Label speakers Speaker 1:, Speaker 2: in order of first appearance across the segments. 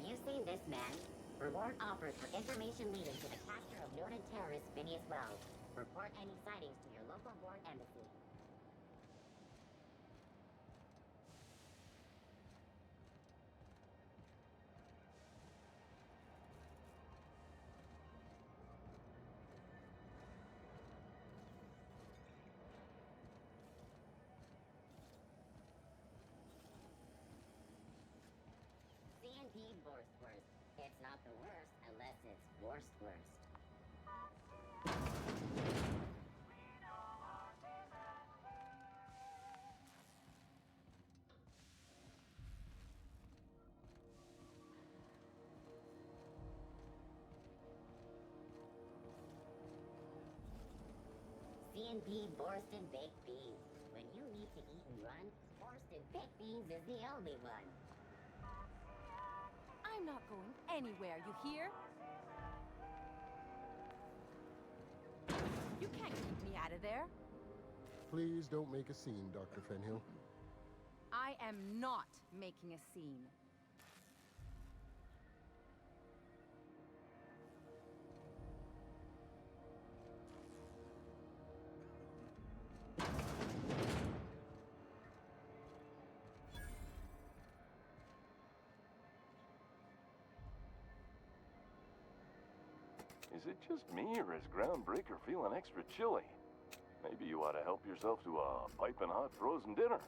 Speaker 1: Have you seen this man? Reward offered for information leading to the capture of noted terrorist Phineas Wells. Report any sightings to your local board embassy. C&P Borstworst. It's not the worst unless it's worst. C&P Borsted Baked Beans. When you need to eat and run, Borsted Baked Beans is the only one.
Speaker 2: I'm not going anywhere, you hear? You can't keep me out of there.
Speaker 3: Please don't make a scene, Dr. Fenhill.
Speaker 2: I am not making a scene.
Speaker 4: Is it just me, or is Groundbreaker feeling extra chilly? Maybe you ought to help yourself to a piping hot frozen dinner.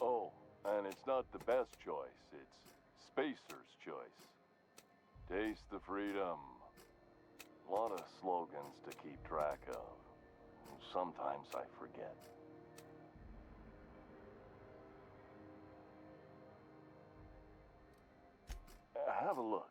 Speaker 4: Oh, and it's not the best choice, it's Spacer's choice. Taste the freedom. A lot of slogans to keep track of. Sometimes I forget. Have a look.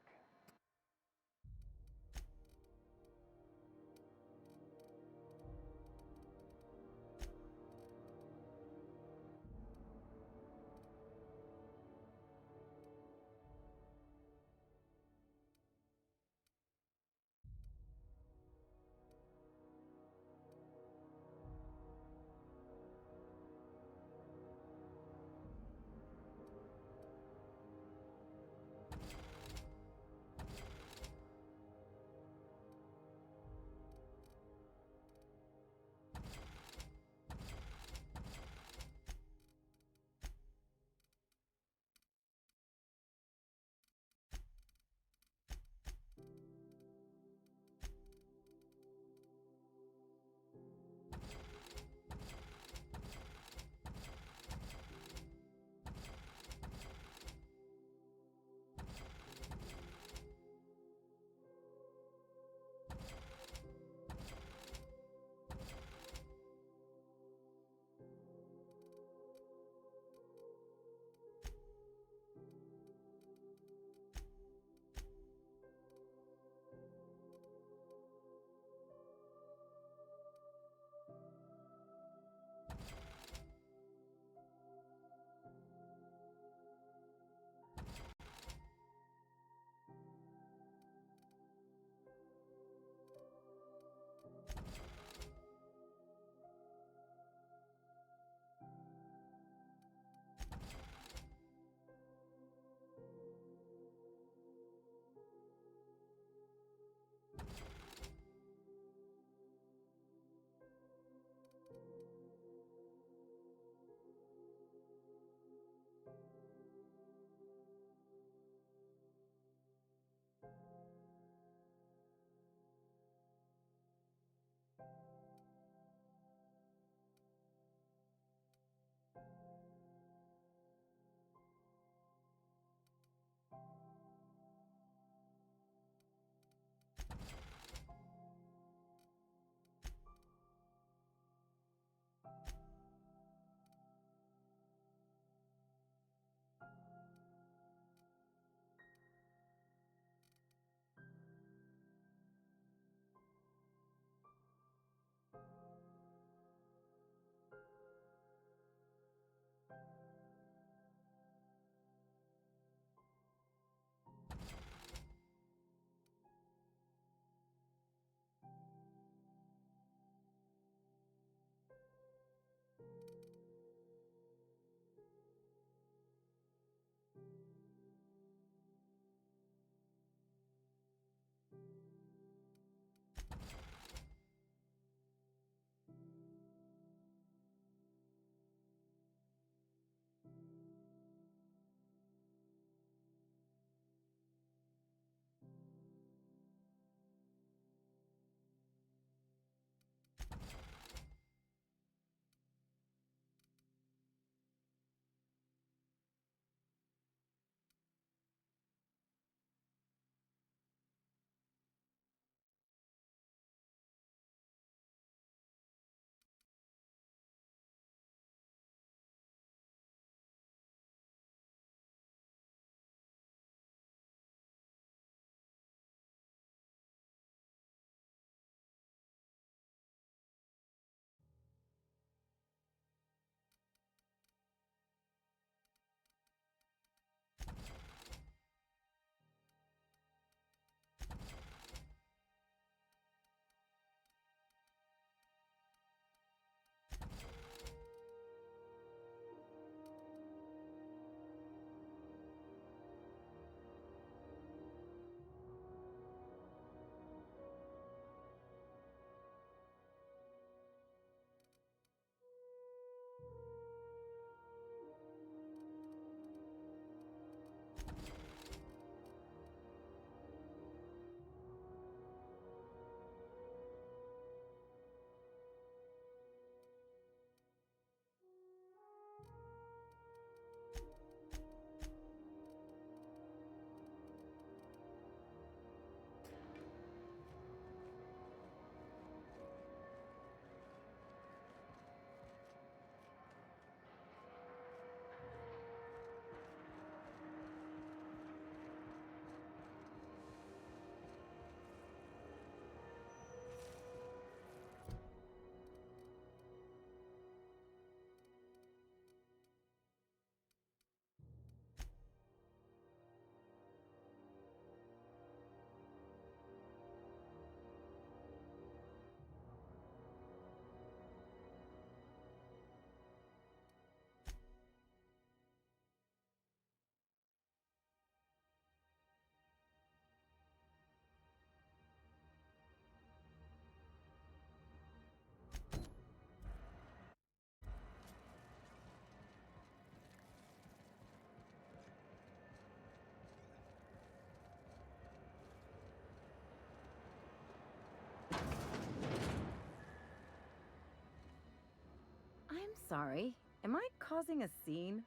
Speaker 2: I'm sorry. Am I causing a scene?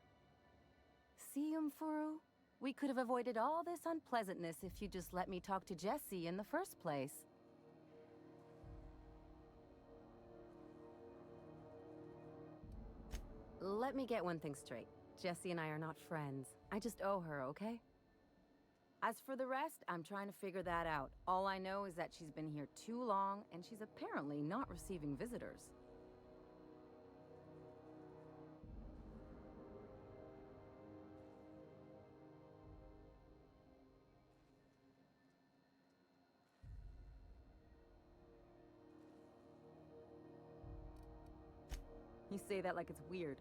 Speaker 2: See, Furu? We could have avoided all this unpleasantness if you just let me talk to Jesse in the first place. Let me get one thing straight. Jesse and I are not friends. I just owe her, okay? As for the rest, I'm trying to figure that out. All I know is that she's been here too long, and she's apparently not receiving visitors. You say that like it's weird.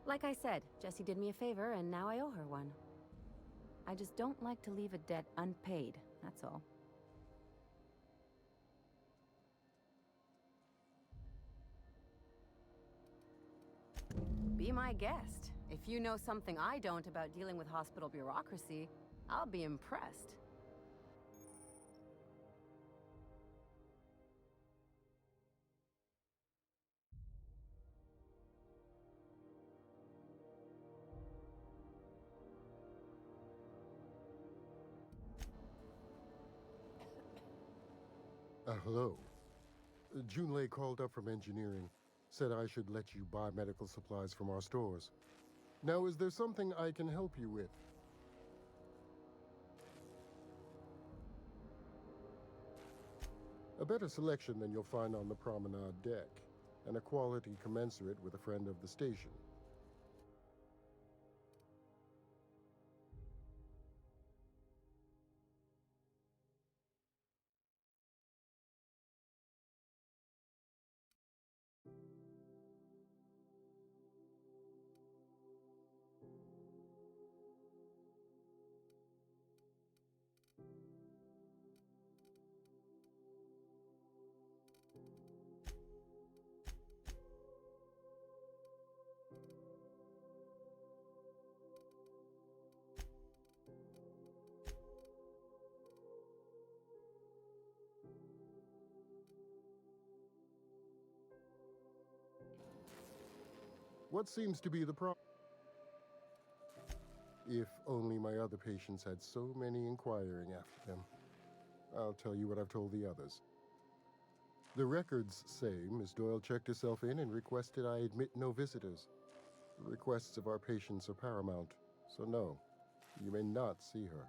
Speaker 2: Like I said, Jessie did me a favor, and now I owe her one. I just don't like to leave a debt unpaid, that's all. Be my guest. If you know something I don't about dealing with hospital bureaucracy, I'll be impressed.
Speaker 3: Hello. Junlei called up from engineering. Said I should let you buy medical supplies from our stores. Now, is there something I can help you with? A better selection than you'll find on the promenade deck, and a quality commensurate with a friend of the station. What seems to be the problem? If only my other patients had so many inquiring after them. I'll tell you what I've told the others. The records say Miss Doyle checked herself in and requested I admit no visitors. The requests of our patients are paramount, so no, you may not see her.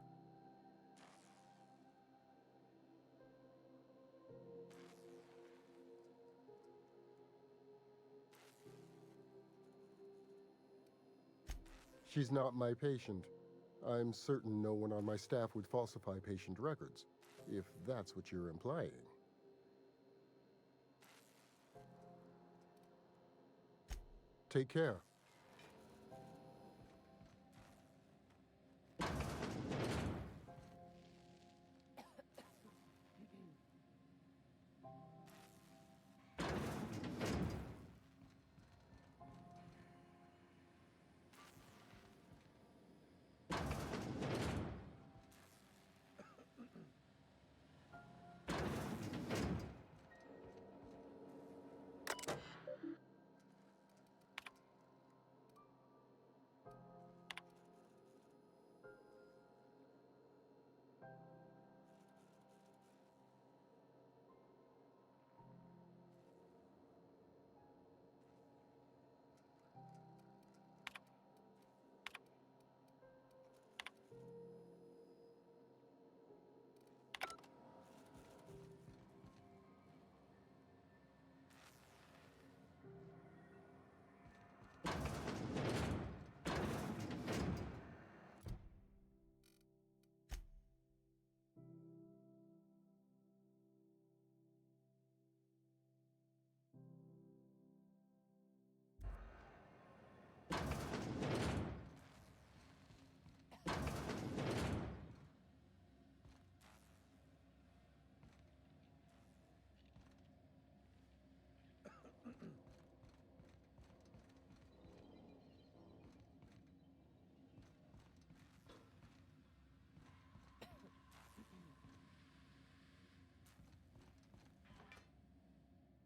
Speaker 3: She's not my patient. I'm certain no one on my staff would falsify patient records, if that's what you're implying. Take care.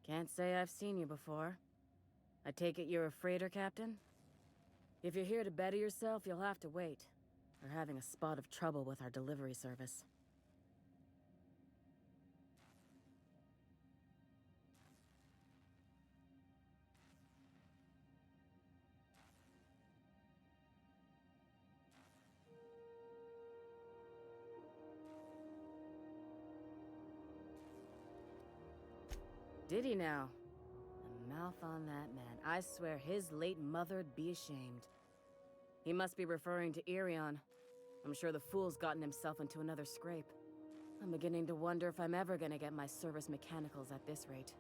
Speaker 2: Can't say I've seen you before. I take it you're a freighter captain? If you're here to better yourself, you'll have to wait. We're having a spot of trouble with our delivery service. Did he now? The mouth on that man. I swear his late mother'd be ashamed. He must be referring to Irion. I'm sure the fool's gotten himself into another scrape. I'm beginning to wonder if I'm ever gonna get my service mechanicals at this rate.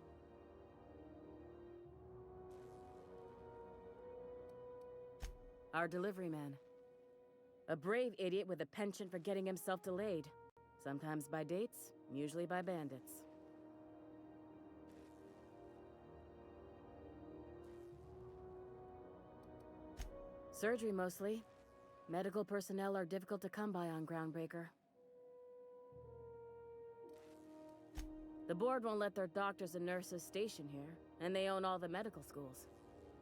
Speaker 2: Our delivery man. A brave idiot with a penchant for getting himself delayed. Sometimes by dates, usually by bandits. Surgery, mostly. Medical personnel are difficult to come by on Groundbreaker. The board won't let their doctors and nurses station here, and they own all the medical schools.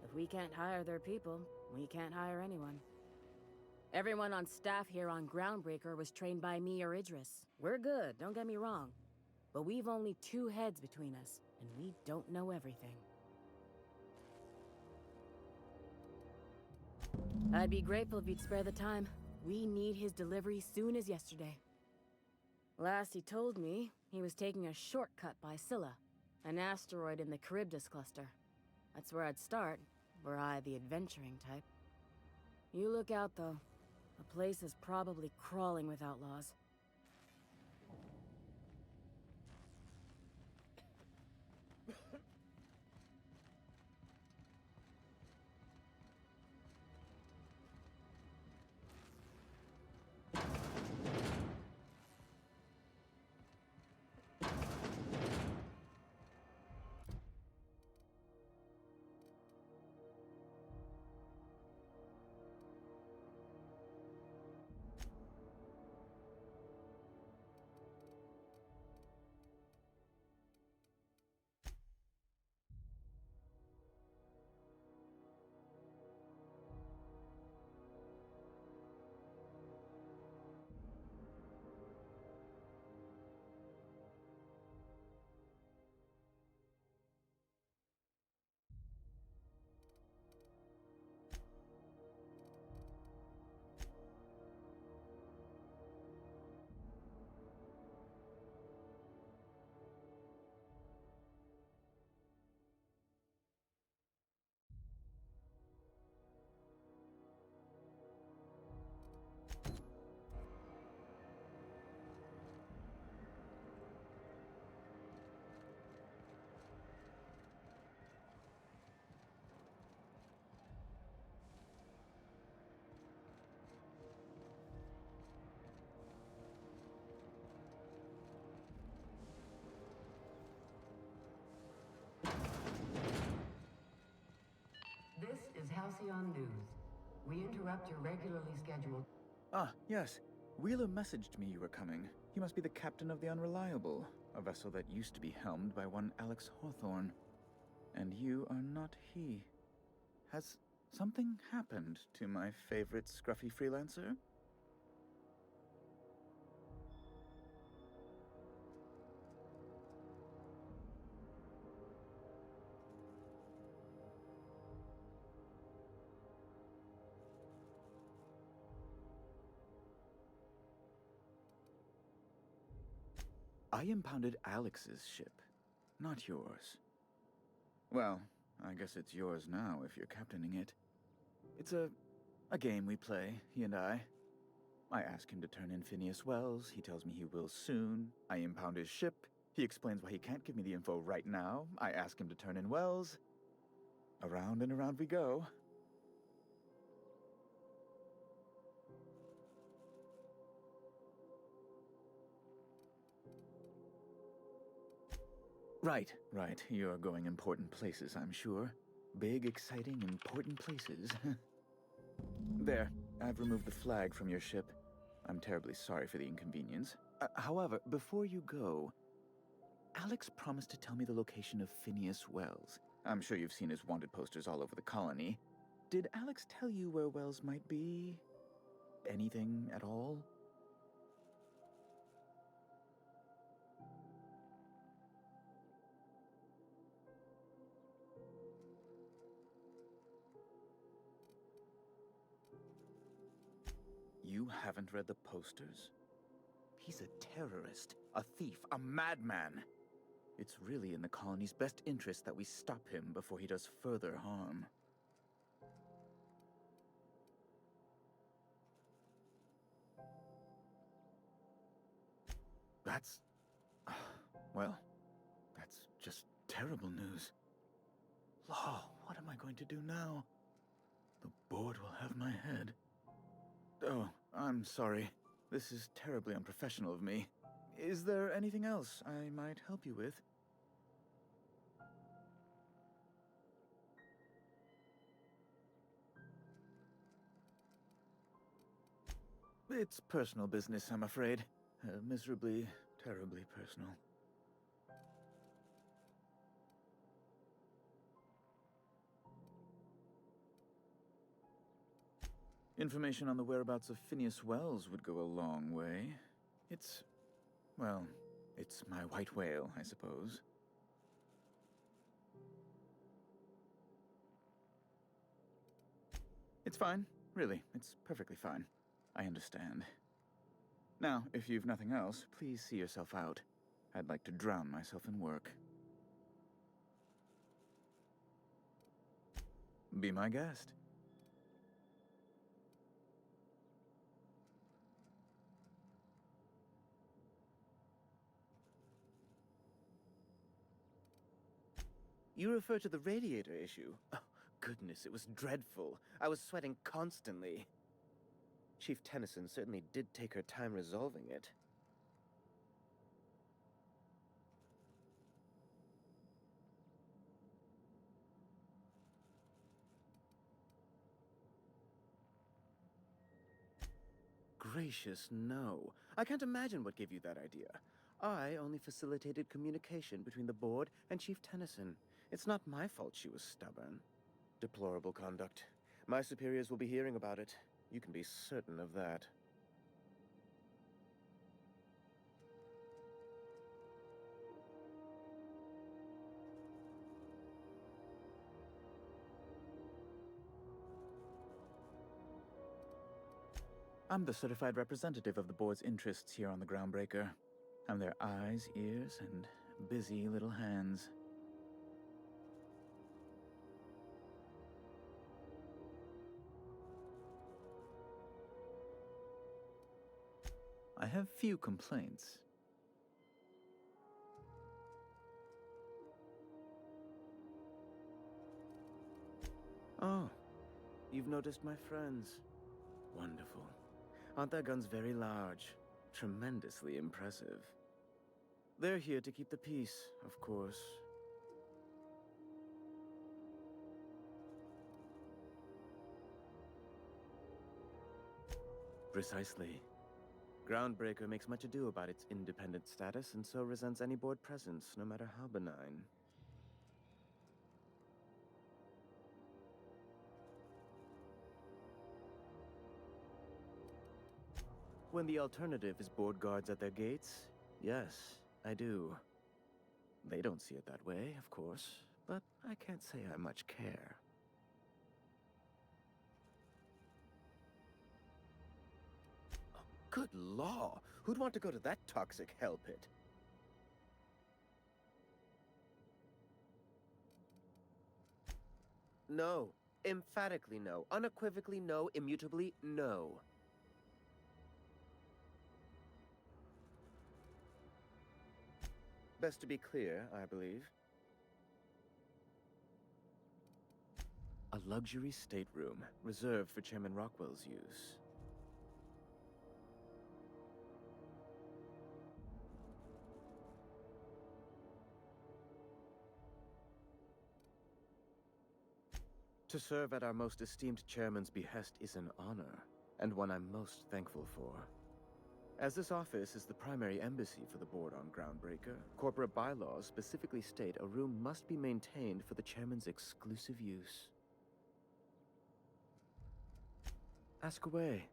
Speaker 2: If we can't hire their people, we can't hire anyone. Everyone on staff here on Groundbreaker was trained by me or Idris. We're good, don't get me wrong. But we've only 2 heads between us, and we don't know everything. I'd be grateful if you'd spare the time. We need his delivery soon as yesterday. Last he told me, he was taking a shortcut by Scylla, an asteroid in the Charybdis cluster. That's where I'd start, were I the adventuring type. You look out, though. The place is probably crawling with outlaws.
Speaker 5: This is Halcyon News. We interrupt your regularly scheduled...
Speaker 6: Ah, yes. Wheeler messaged me you were coming. He must be the captain of the Unreliable, a vessel that used to be helmed by one Alex Hawthorne. And you are not he. Has something happened to my favorite scruffy freelancer? I impounded Alex's ship, not yours. Well, I guess it's yours now if you're captaining it. It's a game we play, he and I. I ask him to turn in Phineas Wells, he tells me he will soon. I impound his ship, he explains why he can't give me the info right now. I ask him to turn in Wells. Around and around we go. Right. You're going important places, I'm sure. Big, exciting, important places. There, I've removed the flag from your ship. I'm terribly sorry for the inconvenience. However, before you go, Alex promised to tell me the location of Phineas Wells. I'm sure you've seen his wanted posters all over the colony. Did Alex tell you where Wells might be? Anything at all? You haven't read the posters? He's a terrorist, a thief, a madman. It's really in the colony's best interest that we stop him before he does further harm. That's... well, that's just terrible news. Law, what am I going to do now? The board will have my head. Oh, I'm sorry. This is terribly unprofessional of me. Is there anything else I might help you with? It's personal business, I'm afraid. Miserably, terribly personal. Information on the whereabouts of Phineas Wells would go a long way. Well, it's my white whale, I suppose. It's fine. Really, it's perfectly fine. I understand. Now, if you've nothing else, please see yourself out. I'd like to drown myself in work. Be my guest.
Speaker 7: You refer to the radiator issue? Oh, goodness, it was dreadful. I was sweating constantly. Chief Tennyson certainly did take her time resolving it. Gracious, no. I can't imagine what gave you that idea. I only facilitated communication between the board and Chief Tennyson. It's not my fault she was stubborn. Deplorable conduct. My superiors will be hearing about it. You can be certain of that.
Speaker 6: I'm the certified representative of the board's interests here on the Groundbreaker. I'm their eyes, ears, and busy little hands. I have few complaints.
Speaker 7: Oh, you've noticed my friends. Wonderful. Aren't their guns very large? Tremendously impressive. They're here to keep the peace, of course. Precisely. Groundbreaker makes much ado about its independent status and so resents any board presence, no matter how benign. When the alternative is board guards at their gates, yes, I do. They don't see it that way, of course, but I can't say I much care. Oh, good law! Who'd want to go to that toxic hell pit? No. Emphatically no. Unequivocally no. Immutably no. Best to be clear, I believe. A luxury stateroom, reserved for Chairman Rockwell's use. To serve at our most esteemed chairman's behest is an honor, and one I'm most thankful for. As this office is the primary embassy for the board on Groundbreaker, corporate bylaws specifically state a room must be maintained for the chairman's exclusive use. Ask away.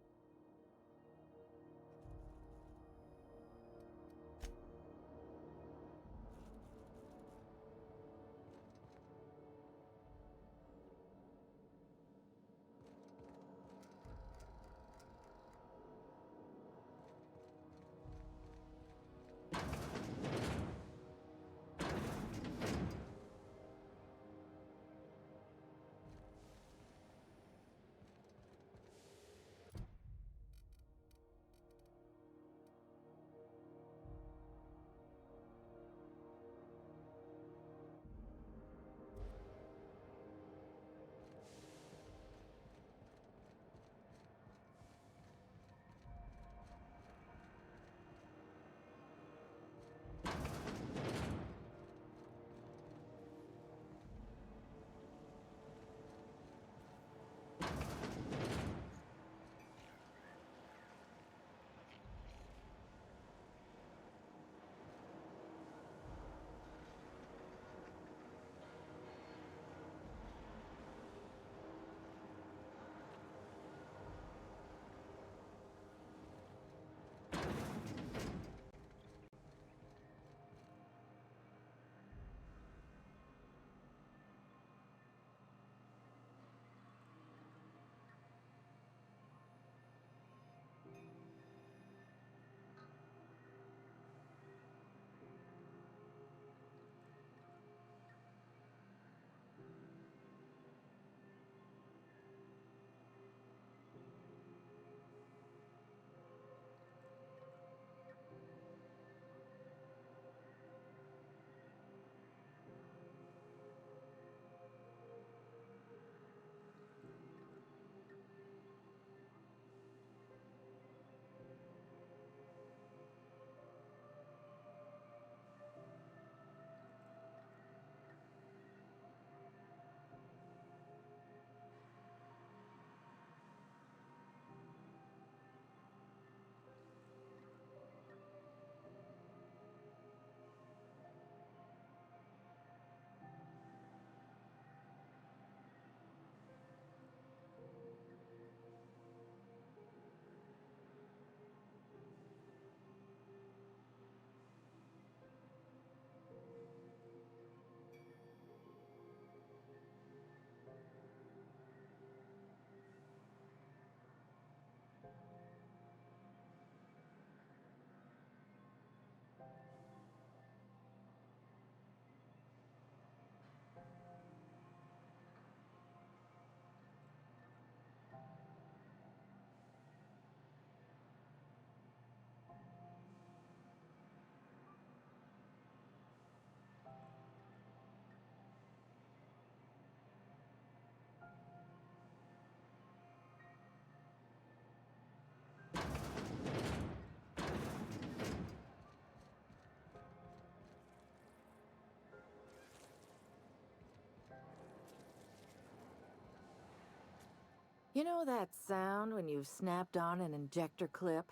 Speaker 2: You know that sound when you've snapped on an injector clip?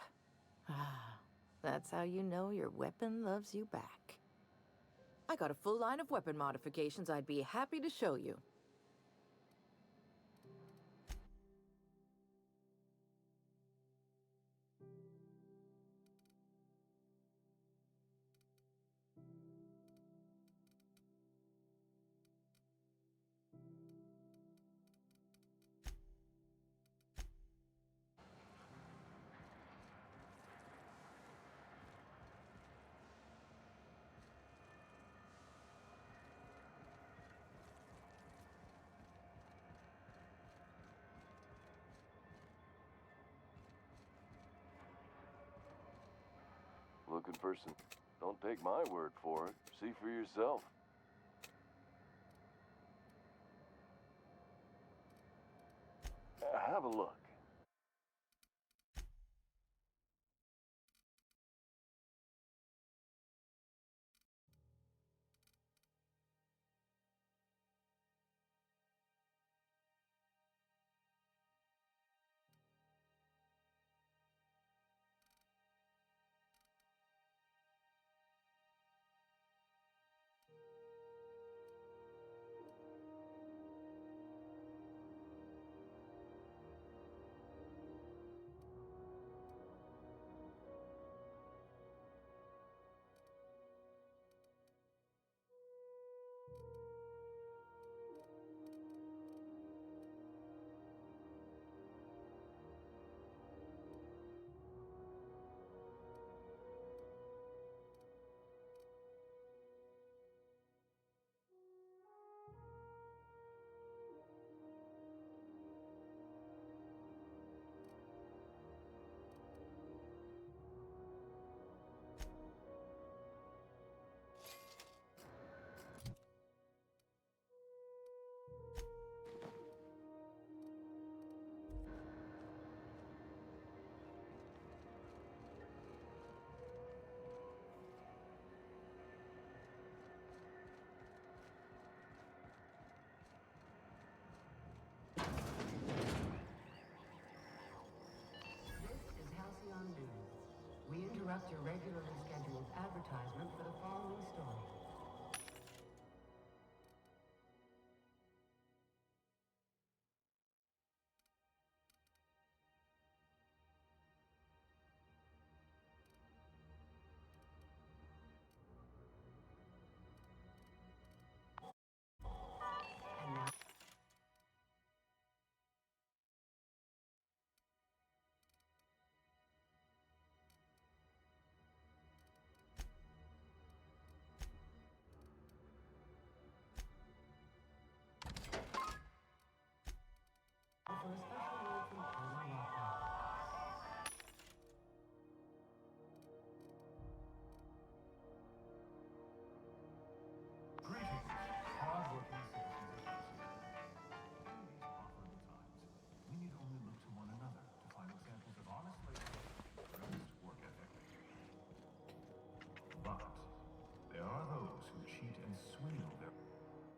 Speaker 2: Ah, that's how you know your weapon loves you back. I got a full line of weapon modifications I'd be happy to show you.
Speaker 4: Looking for some... Don't take my word for it. See for yourself. Have a look.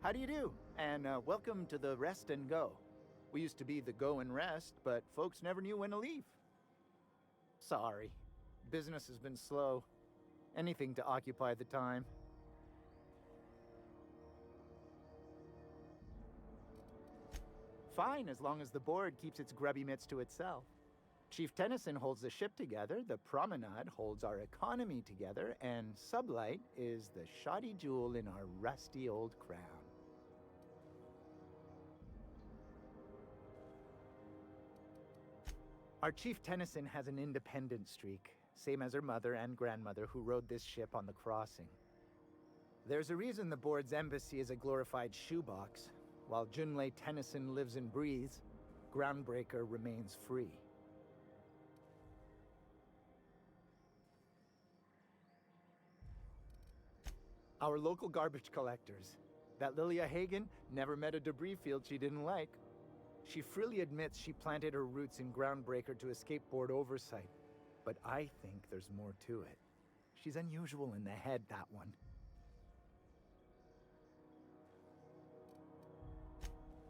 Speaker 6: How do you do? And welcome to the Rest and Go. We used to be the Go and Rest, but folks never knew when to leave. Sorry. Business has been slow. Anything to occupy the time. Fine, as long as the board keeps its grubby mitts to itself. Chief Tennyson holds the ship together, the Promenade holds our economy together, and Sublight is the shoddy jewel in our rusty old crown. Our Chief Tennyson has an independent streak, same as her mother and grandmother who rode this ship on the crossing. There's a reason the board's embassy is a glorified shoebox. While Junlei Tennyson lives and breathes, Groundbreaker remains free. Our local garbage collectors. That Lilia Hagen never met a debris field she didn't like. She freely admits she planted her roots in Groundbreaker to escape board oversight. But I think there's more to it. She's unusual in the head, that one.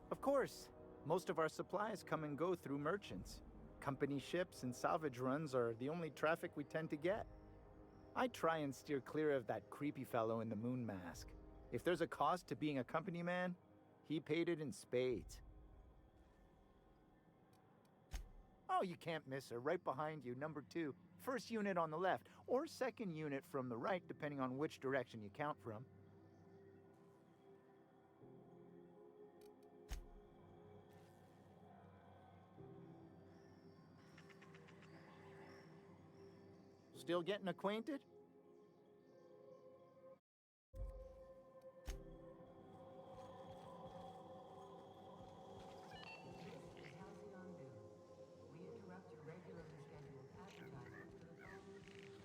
Speaker 6: Of course, most of our supplies come and go through merchants. Company ships and salvage runs are the only traffic we tend to get. I try and steer clear of that creepy fellow in the moon mask. If there's a cost to being a company man, he paid it in spades. Oh, you can't miss her. Right behind you, number 2. First unit on the left, or second unit from the right, depending on which direction you count from. Still getting acquainted?
Speaker 5: This is Halcyon News. We interrupt your regularly scheduled advertisement for the following reason.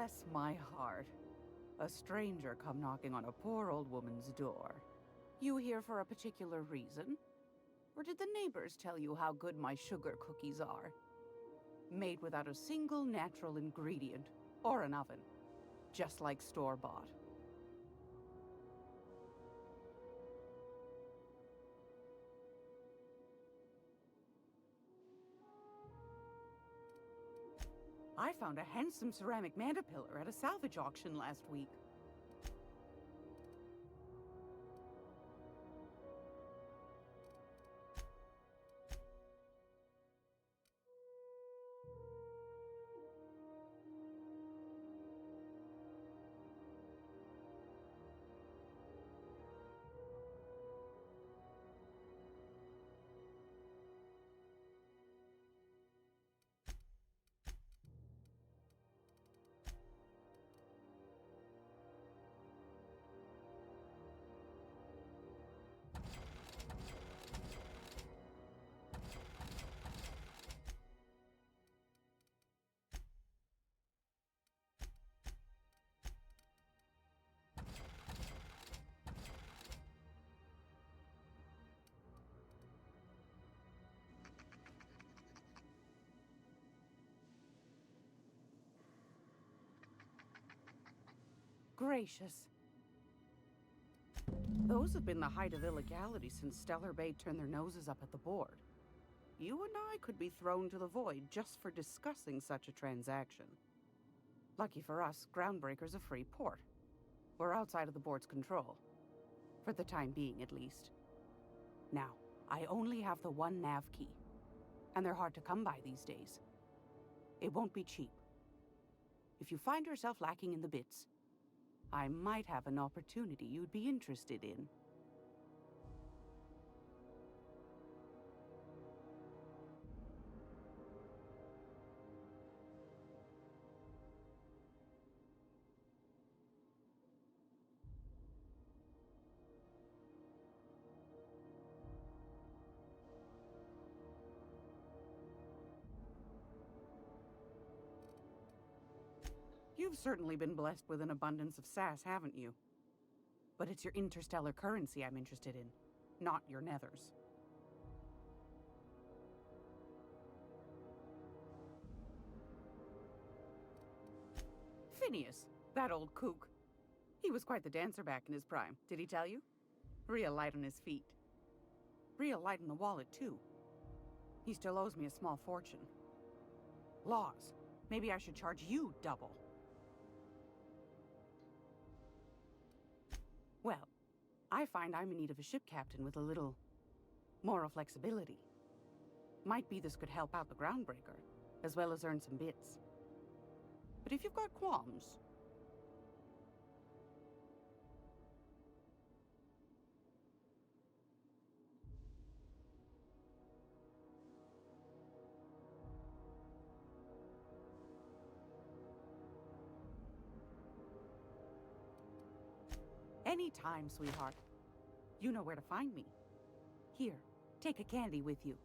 Speaker 8: Bless my heart. A stranger come knocking on a poor old woman's door. You here for a particular reason? Or did the neighbors tell you how good my sugar cookies are? Made without a single natural ingredient, or an oven. Just like store-bought. I found a handsome ceramic mandapillar at a salvage auction last week. Gracious. Those have been the height of illegality since Stellar Bay turned their noses up at the board. You and I could be thrown to the void just for discussing such a transaction. Lucky for us, Groundbreaker's a free port. We're outside of the board's control. For the time being, at least. Now, I only have the one nav key. And they're hard to come by these days. It won't be cheap. If you find yourself lacking in the bits, I might have an opportunity you'd be interested in. You've certainly been blessed with an abundance of sass, haven't you? But it's your interstellar currency I'm interested in, not your nethers. Phineas, that old kook. He was quite the dancer back in his prime, did he tell you? Real light on his feet. Real light in the wallet, too. He still owes me a small fortune. Laws. Maybe I should charge you double. Well, I find I'm in need of a ship captain with a little moral flexibility. Might be this could help out the Groundbreaker, as well as earn some bits. But if you've got qualms... Anytime, sweetheart. You know where to find me. Here, take a candy with you.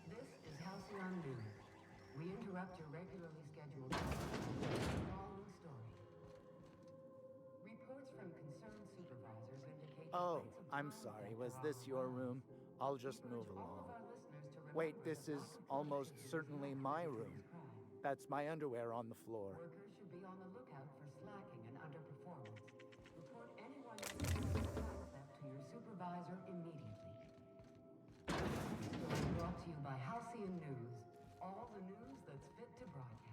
Speaker 5: This is Halcyon News. We interrupt your regularly scheduled following story. Reports from concerned supervisors indicate...
Speaker 9: Oh, I'm sorry. Was this your room? I'll just move along. Wait, this is almost certainly my room. That's my underwear on the floor.
Speaker 5: Workers should be on the lookout for slacking and underperformance. Report anyone you suspect of time theft to your supervisor immediately. Story brought to you by Halcyon News. All the news that's fit to broadcast.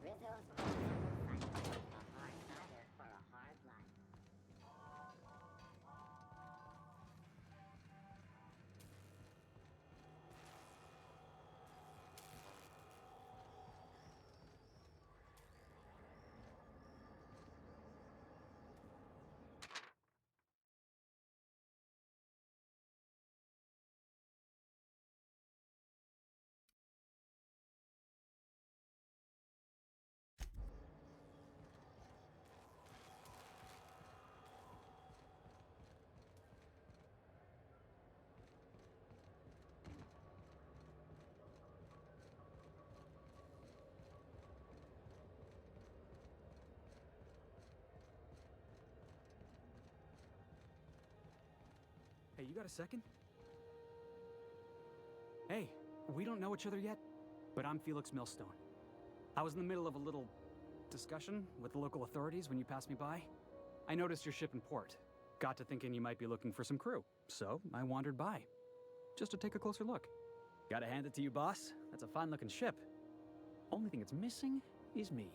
Speaker 1: Rizzo's a hard cider for a hard life.
Speaker 10: Hey, you got a second? Hey, we don't know each other yet, but I'm Felix Millstone. I was in the middle of a little discussion with the local authorities when you passed me by. I noticed your ship in port. Got to thinking you might be looking for some crew, so I wandered by, just to take a closer look. Gotta hand it to you, boss. That's a fine-looking ship. Only thing it's missing is me.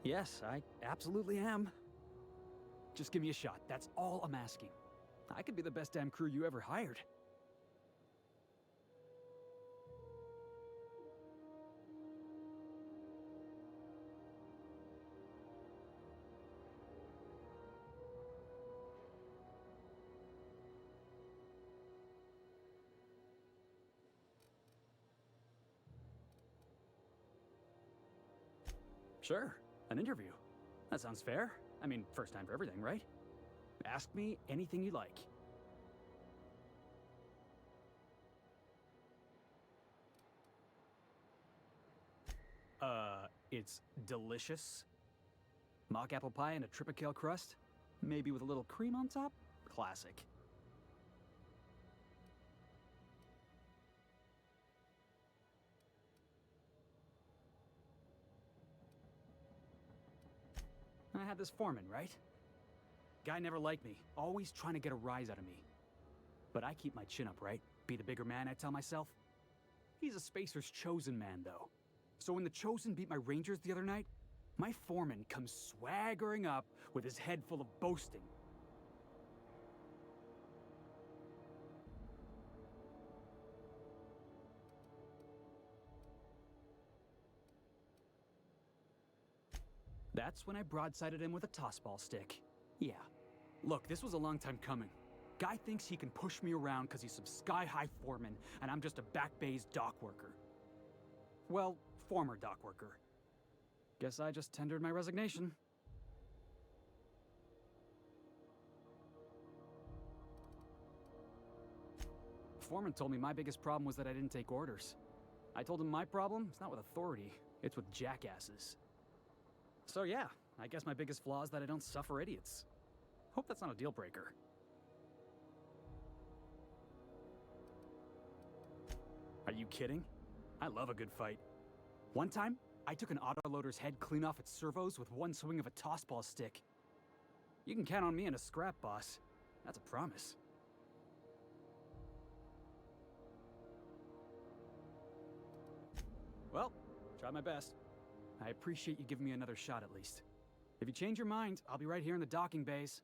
Speaker 10: Yes, I absolutely am. Just give me a shot. That's all I'm asking. I could be the best damn crew you ever hired. Sure, an interview. That sounds fair. I mean, first time for everything, right? Ask me anything you like. It's delicious. Mock apple pie and a tripicale crust, maybe with a little cream on top? Classic. I had this foreman, right? Guy never liked me, always trying to get a rise out of me. But I keep my chin up, right? Be the bigger man, I tell myself. He's a Spacer's chosen man, though. So when the Chosen beat my Rangers the other night, my foreman comes swaggering up with his head full of boasting. That's when I broadsided him with a tossball stick. Yeah. Look, this was a long time coming. Guy thinks he can push me around because he's some sky-high foreman, and I'm just a back bay's dock worker. Well, former dock worker. Guess I just tendered my resignation. Foreman told me my biggest problem was that I didn't take orders. I told him my problem is not with authority, it's with jackasses. So yeah, I guess my biggest flaw is that I don't suffer idiots. Hope that's not a deal breaker. Are you kidding? I love a good fight. One time, I took an autoloader's head clean off its servos with one swing of a tossball stick. You can count on me in a scrap, boss. That's a promise. Well, tried my best. I appreciate you giving me another shot at least. If you change your mind, I'll be right here in the docking bays.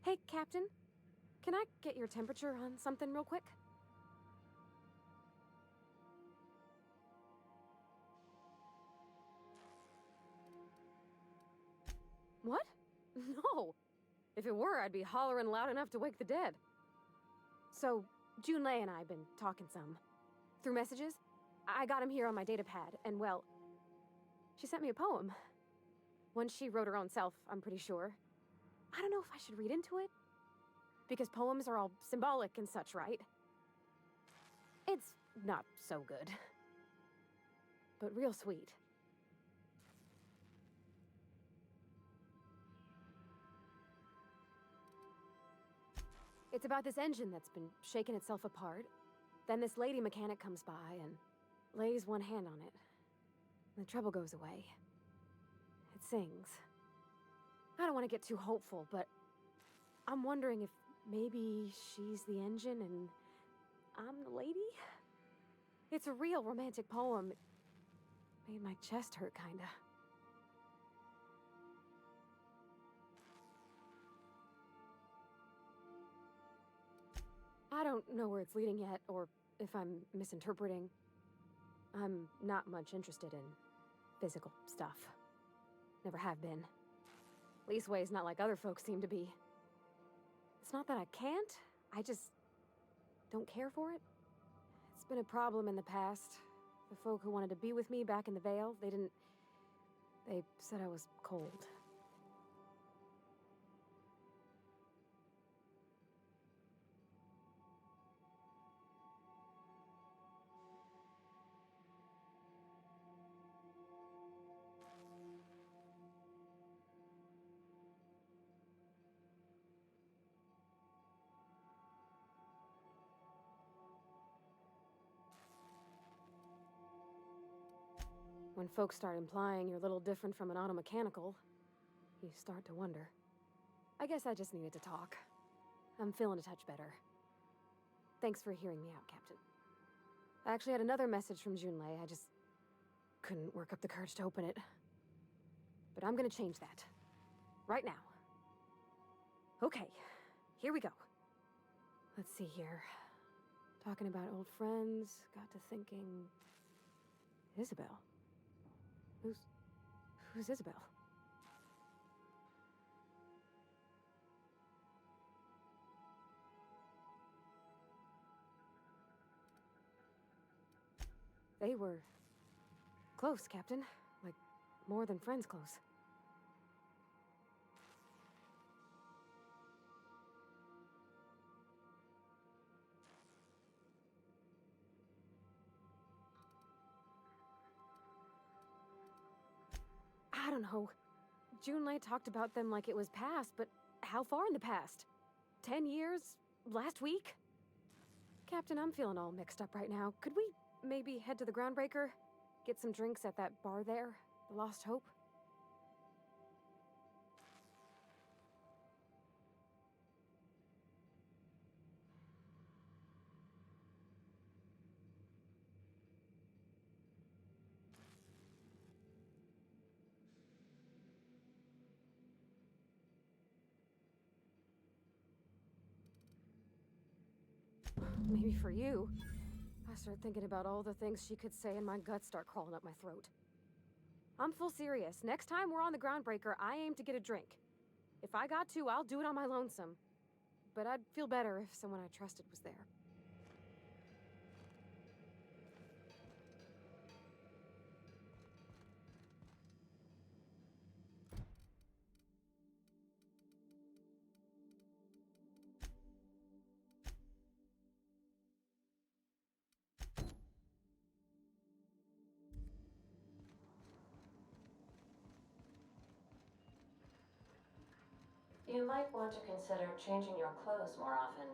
Speaker 2: Hey, Captain. Can I get your temperature on something real quick? What? No. If it were, I'd be hollering loud enough to wake the dead. So, Junlei and I have been talking some. Through messages. I got him here on my datapad, and well, she sent me a poem. One she wrote her own self, I'm pretty sure. I don't know if I should read into it. Because poems are all symbolic and such, right? It's not so good. But real sweet. It's about this engine that's been shaking itself apart. Then this lady mechanic comes by and lays one hand on it. The trouble goes away. It sings. I don't want to get too hopeful, but I'm wondering if maybe she's the engine and I'm the lady? It's a real romantic poem. It made my chest hurt, kinda. I don't know where it's leading yet, or if I'm misinterpreting. I'm not much interested in physical stuff. Never have been. Leastways, not like other folks seem to be. It's not that I can't, I just don't care for it. It's been a problem in the past. The folk who wanted to be with me back in the Vale, they said I was cold. When folks start implying you're a little different from an automechanical, you start to wonder. I guess I just needed to talk. I'm feeling a touch better. Thanks for hearing me out, Captain. I actually had another message from Junlei. I just couldn't work up the courage to open it. But I'm gonna change that. Right now. Okay, here we go. Let's see here. Talking about old friends, got to thinking... Isabel? Who's Isabel? They were close, Captain. Like, more than friends close. I don't know. Junlei talked about them like it was past, but how far in the past? 10 years? Last week? Captain, I'm feeling all mixed up right now. Could we maybe head to the Groundbreaker? Get some drinks at that bar there? The Lost Hope? Maybe for you. I start thinking about all the things she could say and my guts start crawling up my throat. I'm full serious. Next time we're on the Groundbreaker, I aim to get a drink. If I got to, I'll do it on my lonesome. But I'd feel better if someone I trusted was there.
Speaker 11: You might want to consider changing your clothes more often.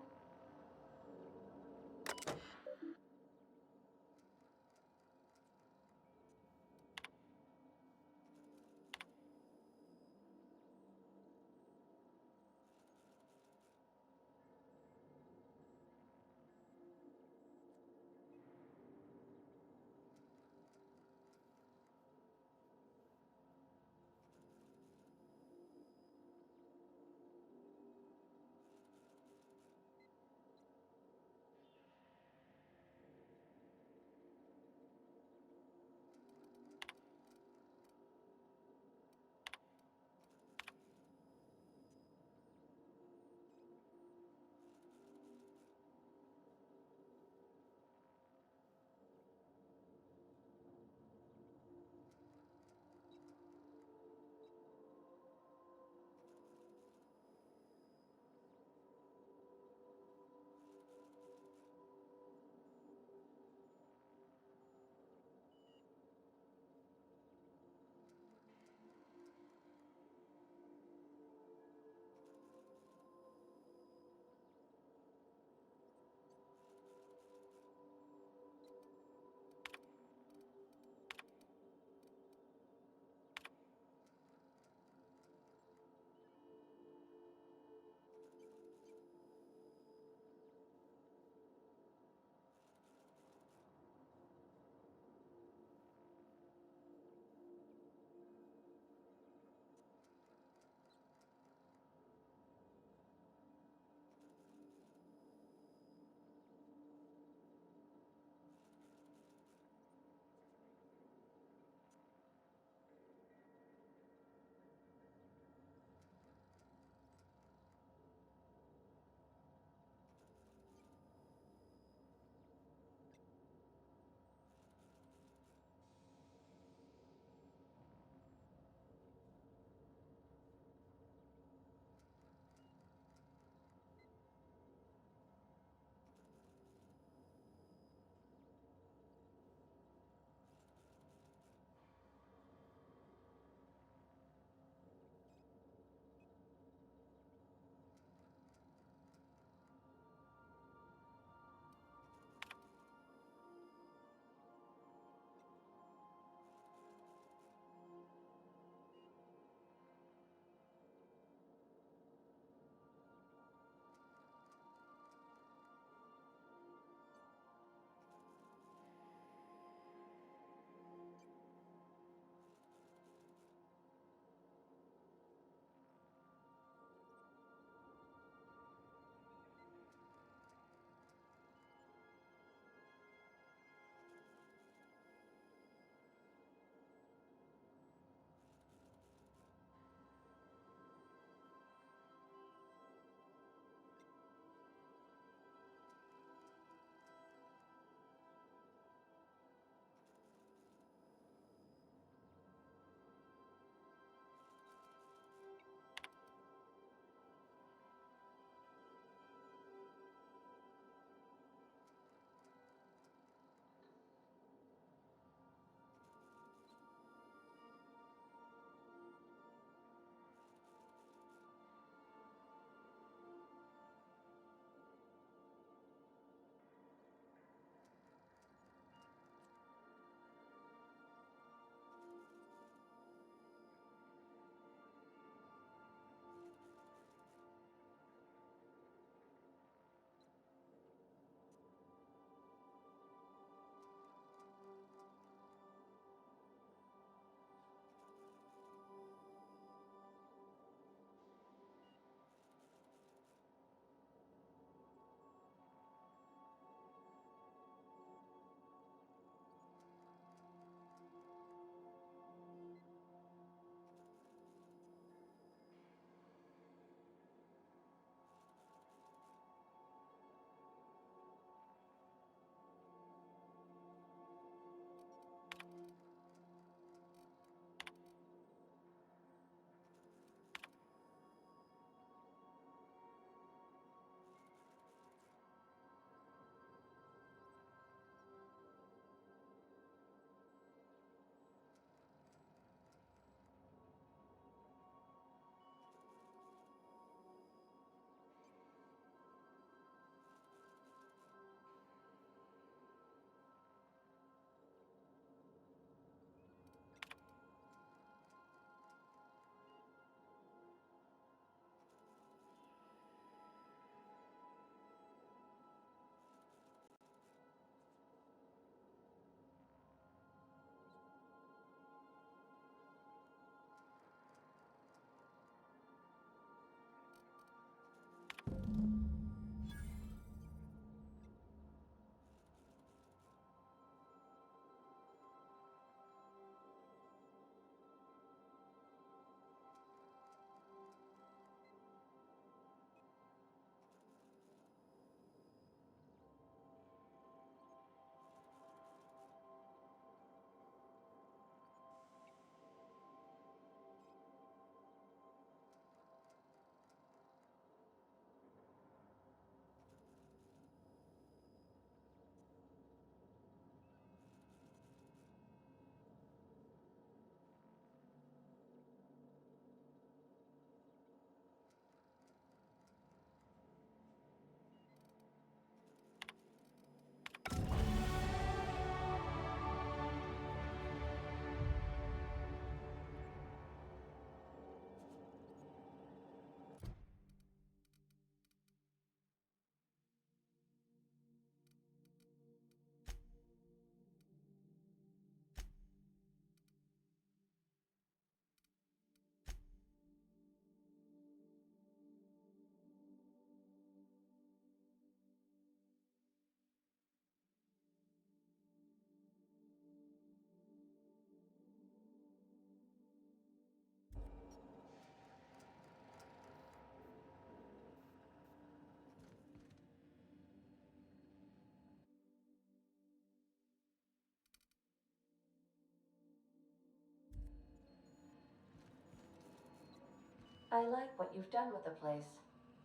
Speaker 11: I like what you've done with the place.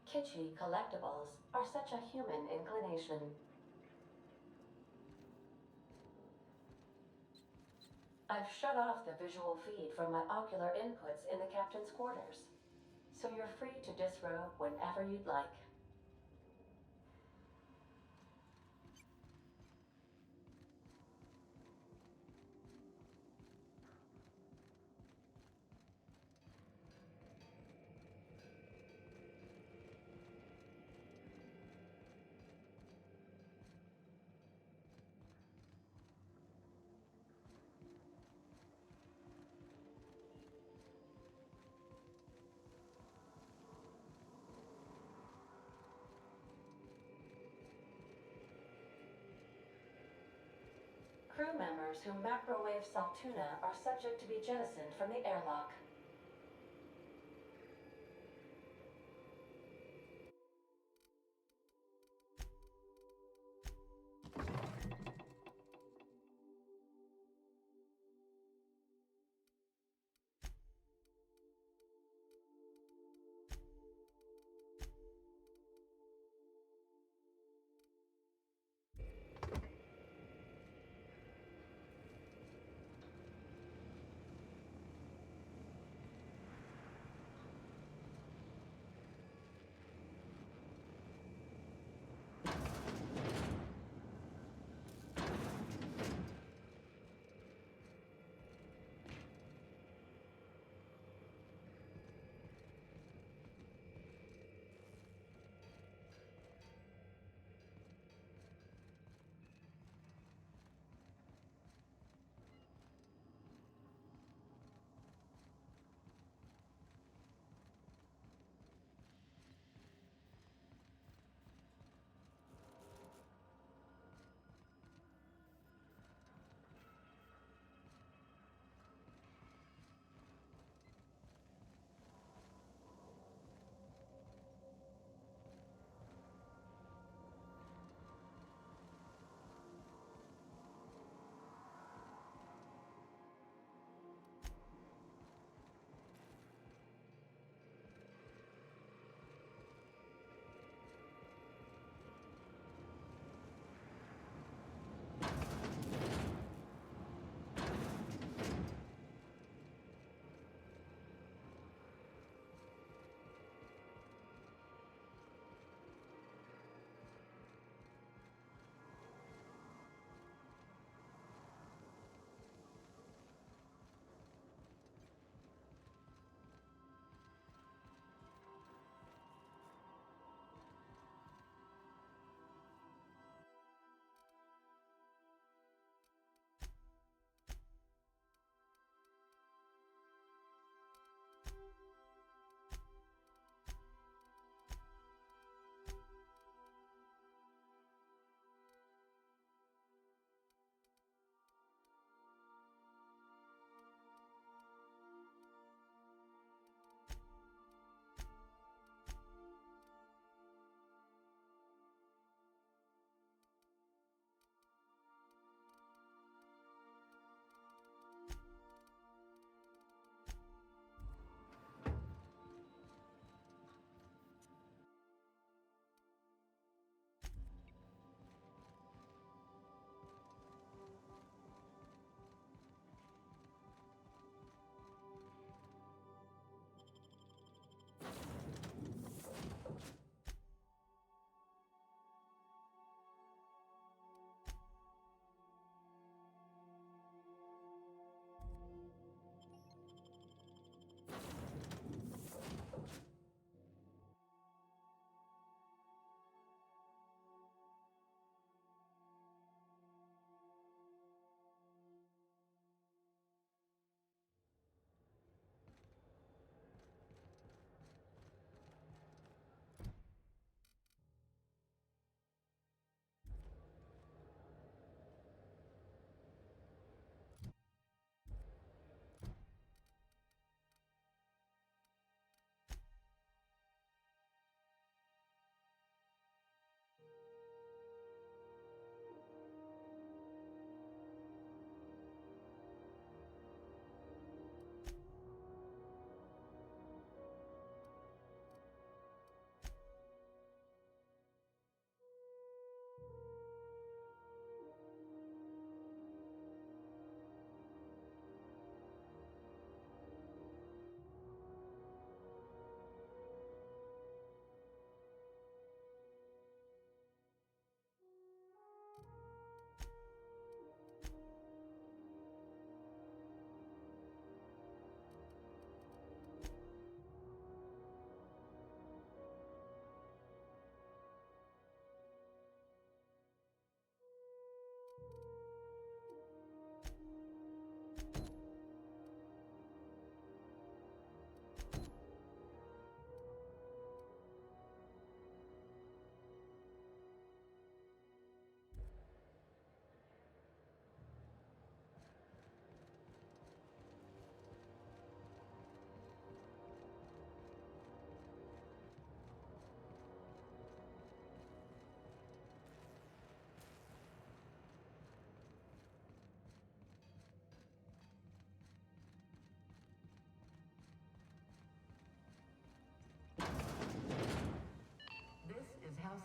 Speaker 11: Kitschy collectibles are such a human inclination. I've shut off the visual feed from my ocular inputs in the captain's quarters, so you're free to disrobe whenever you'd like. Crew members who macrowave Saltuna are subject to be jettisoned from the airlock.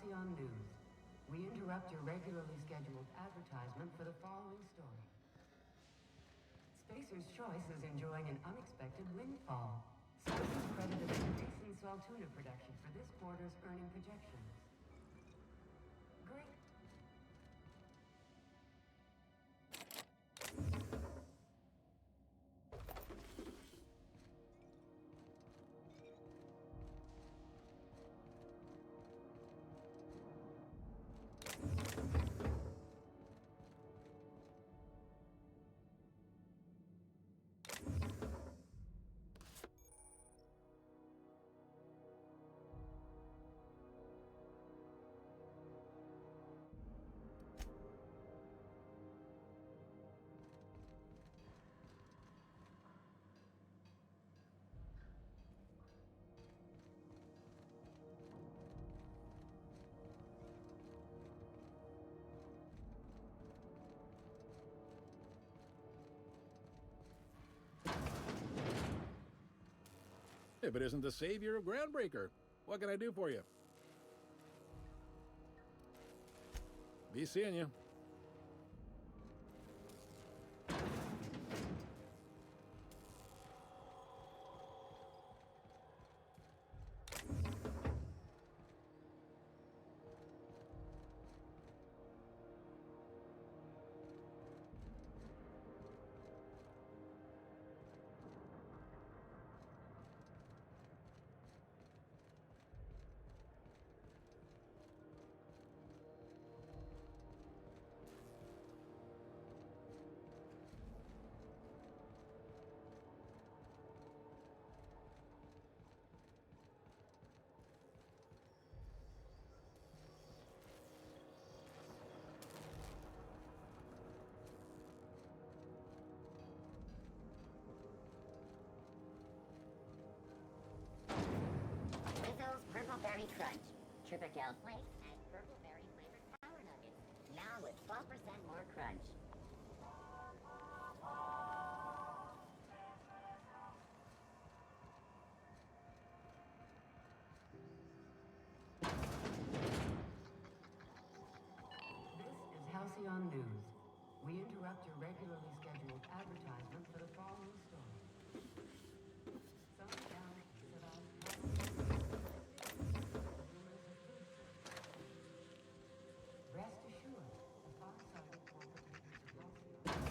Speaker 5: Halcyon News. We interrupt your regularly scheduled advertisement for the following story. Spacer's Choice is enjoying an unexpected windfall. Sources credited an increase in salt tuna production for this quarter's earning projections. Great.
Speaker 12: If it isn't the savior of Groundbreaker, what can I do for you? Be seeing you.
Speaker 1: Rizzo's Purple Berry Crunch, Tripical Flakes, and Purple Berry flavored Power Nuggets. Now with 12% more crunch.
Speaker 5: This is Halcyon News. We interrupt your regularly scheduled advertisement for the following story. Some galaxies about rest assured, the far-sighted corporate leaders of Halcyon.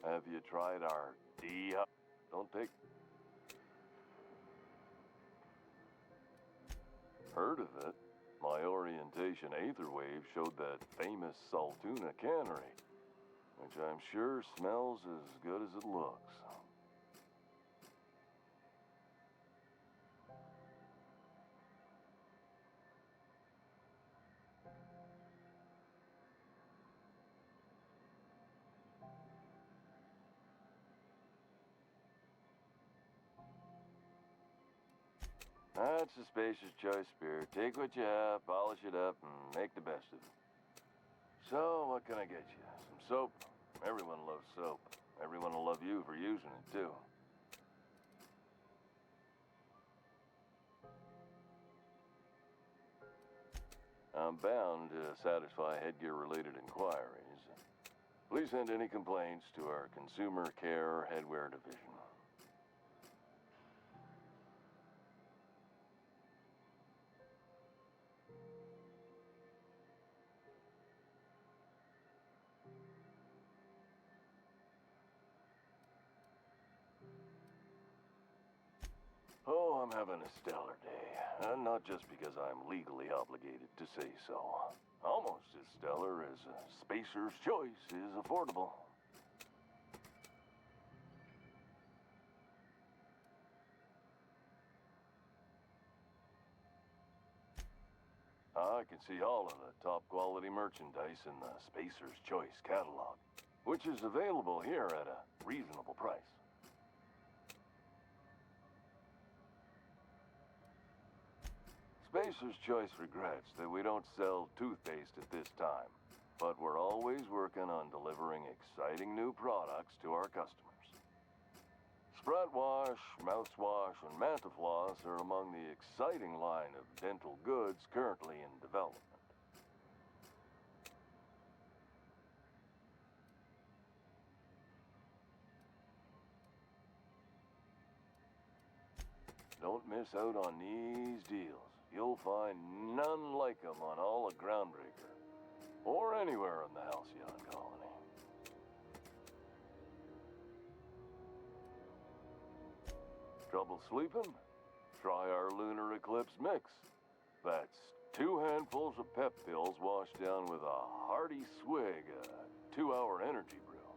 Speaker 4: Have you tried our D? Don't take. Heard of it? My orientation aether wave showed that famous Saltuna cannery, which I'm sure smells as good as it looks. That's a spacious choice, Spirit. Take what you have, polish it up, and make the best of it. So, what can I get you? Some soap? Everyone loves soap. Everyone will love you for using it, too. I'm bound to satisfy headgear-related inquiries. Please send any complaints to our Consumer Care Headwear Division. Oh, I'm having a stellar day. And not just because I'm legally obligated to say so. Almost as stellar as a Spacer's Choice is affordable. I can see all of the top quality merchandise in the Spacer's Choice catalog, which is available here at a reasonable price. Spacer's Choice regrets that we don't sell toothpaste at this time, but we're always working on delivering exciting new products to our customers. Sprat Wash, Mouthwash, and Mantafloss are among the exciting line of dental goods currently in development. Don't miss out on these deals. You'll find none like them on all of Groundbreaker, or anywhere in the Halcyon colony. Trouble sleeping? Try our Lunar Eclipse mix. That's 2 handfuls of pep pills washed down with a hearty swig of 2-hour energy brew.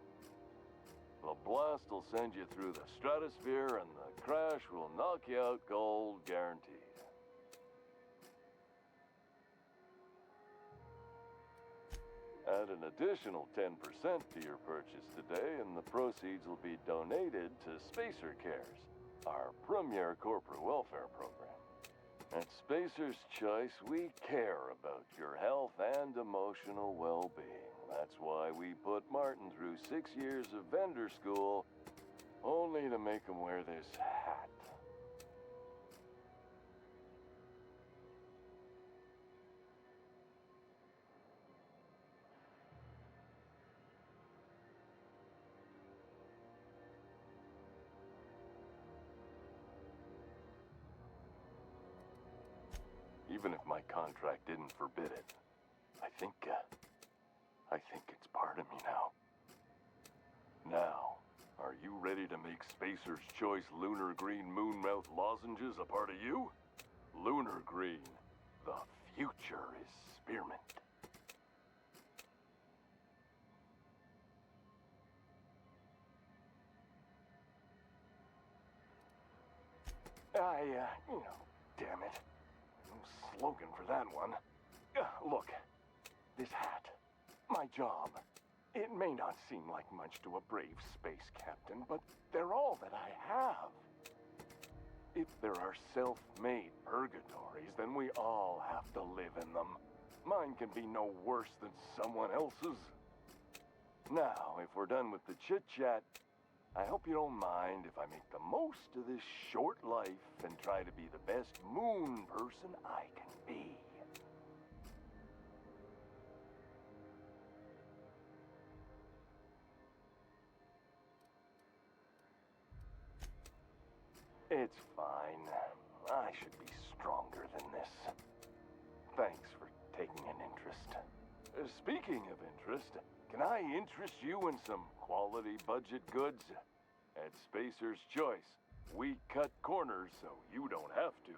Speaker 4: The blast will send you through the stratosphere, and the crash will knock you out cold, guaranteed. Add an additional 10% to your purchase today, and the proceeds will be donated to Spacer Cares, our premier corporate welfare program. At Spacer's Choice, we care about your health and emotional well-being. That's why we put Martin through 6 years of vendor school, only to make him wear this hat. Even if my contract didn't forbid it, I think it's part of me now. Now, are you ready to make Spacer's Choice Lunar Green Moonmouth lozenges a part of you? Lunar Green, the future is spearmint. Damn it. Slogan for that one. Look, this hat, my job. It may not seem like much to a brave space captain, but they're all that I have. If there are self-made purgatories, then we all have to live in them. Mine can be no worse than someone else's. Now, if we're done with the chit-chat, I hope you don't mind if I make the most of this short life and try to be the best moon person I can be. It's fine. I should be stronger than this. Thanks for taking an interest. Speaking of interest, can I interest you in some quality budget goods? At Spacer's Choice, we cut corners so you don't have to.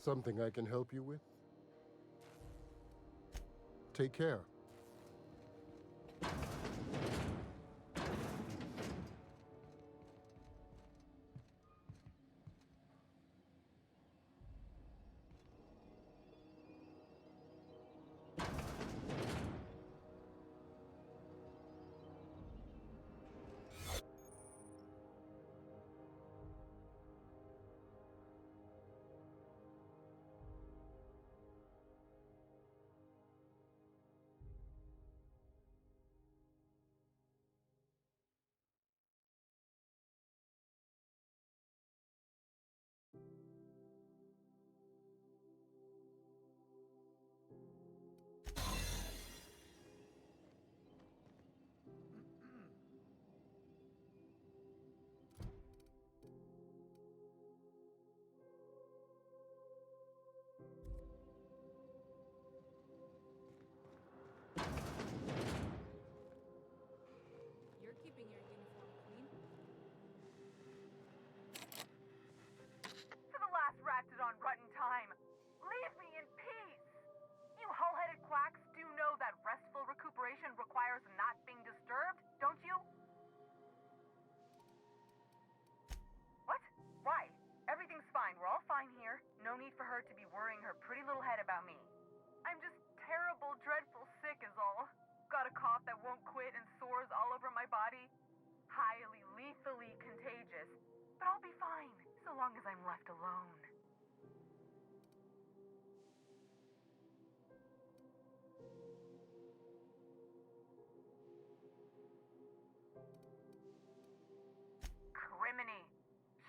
Speaker 3: Something I can help you with? Take care.
Speaker 2: lethally contagious, but I'll be fine so long as I'm left alone. Criminy.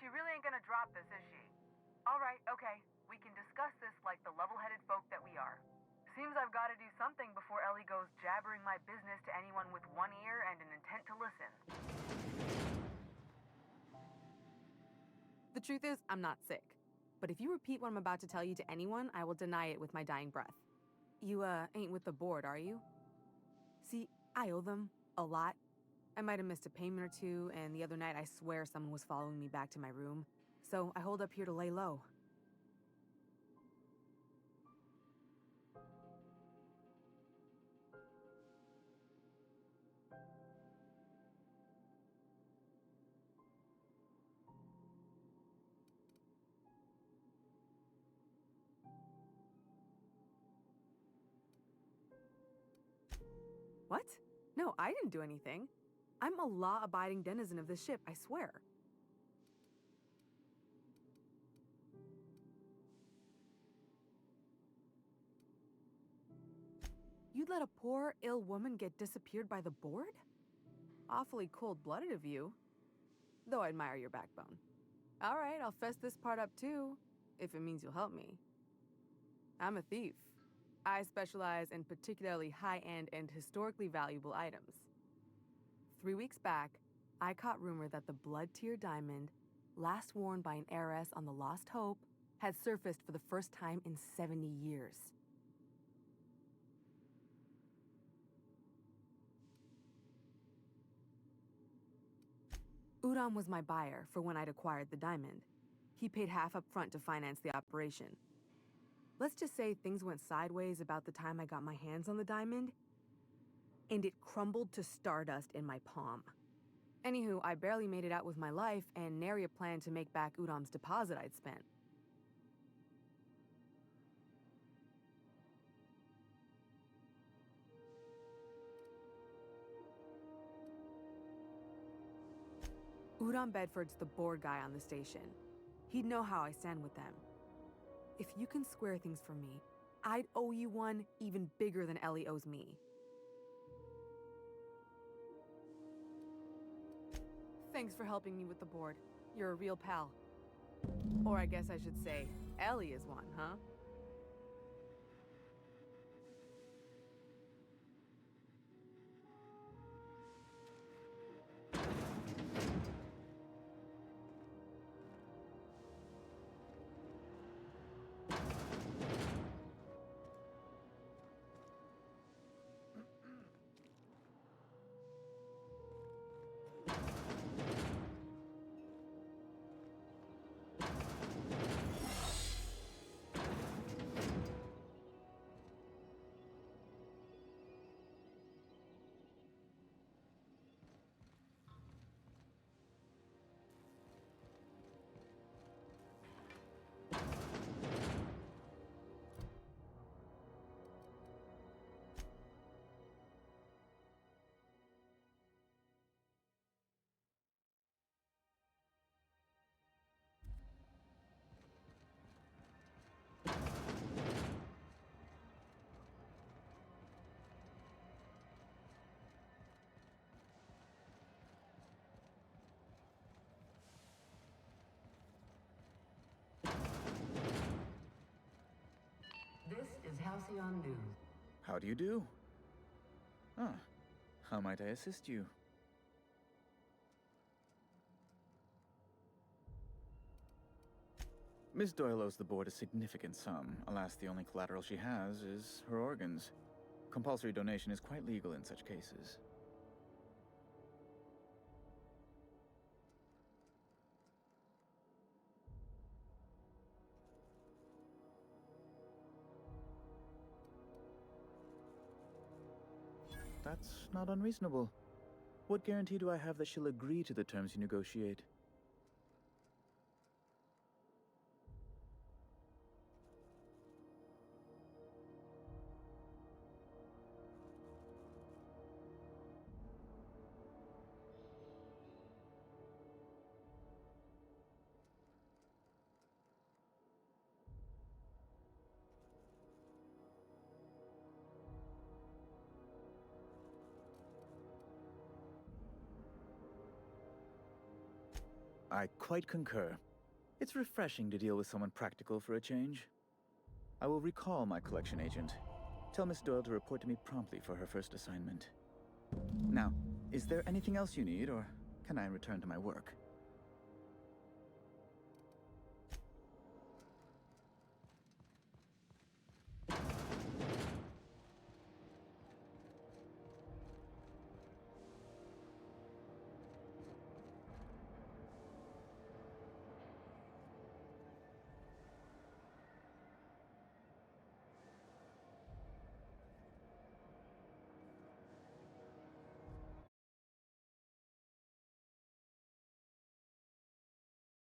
Speaker 2: She really ain't gonna drop this, is she? Alright, okay. We can discuss this like the level-headed folk that we are. Seems I've got to do something before Ellie goes jabbering my business to anyone with one ear and an intent to listen. The truth is, I'm not sick. But if you repeat what I'm about to tell you to anyone, I will deny it with my dying breath. You, ain't with the board, are you? See, I owe them a lot. I might have missed a payment or two, and the other night I swear someone was following me back to my room. So I hold up here to lay low. What? No, I didn't do anything. I'm a law-abiding denizen of this ship, I swear. You'd let a poor, ill woman get disappeared by the board? Awfully cold-blooded of you. Though I admire your backbone. All right, I'll fess this part up too, if it means you'll help me. I'm a thief. I specialize in particularly high-end and historically valuable items. 3 weeks back, I caught rumor that the blood-tier diamond, last worn by an heiress on the Lost Hope, had surfaced for the first time in 70 years. Udam was my buyer for when I'd acquired the diamond. He paid half up front to finance the operation. Let's just say things went sideways about the time I got my hands on the diamond, and it crumbled to stardust in my palm. Anywho, I barely made it out with my life, and nary a plan to make back Udam's deposit I'd spent. Udam Bedford's the board guy on the station. He'd know how I stand with them. If you can square things for me, I'd owe you one even bigger than Ellie owes me. Thanks for helping me with the board. You're a real pal. Or I guess I should say, Ellie is one, huh?
Speaker 5: This is Halcyon News.
Speaker 6: How do you do? Ah, how might I assist you? Miss Doyle owes the board a significant sum. Alas, the only collateral she has is her organs. Compulsory donation is quite legal in such cases. That's not unreasonable. What guarantee do I have that she'll agree to the terms you negotiate? I quite concur. It's refreshing to deal with someone practical for a change. I will recall my collection agent. Tell Miss Doyle to report to me promptly for her first assignment. Now, is there anything else you need, or can I return to my work?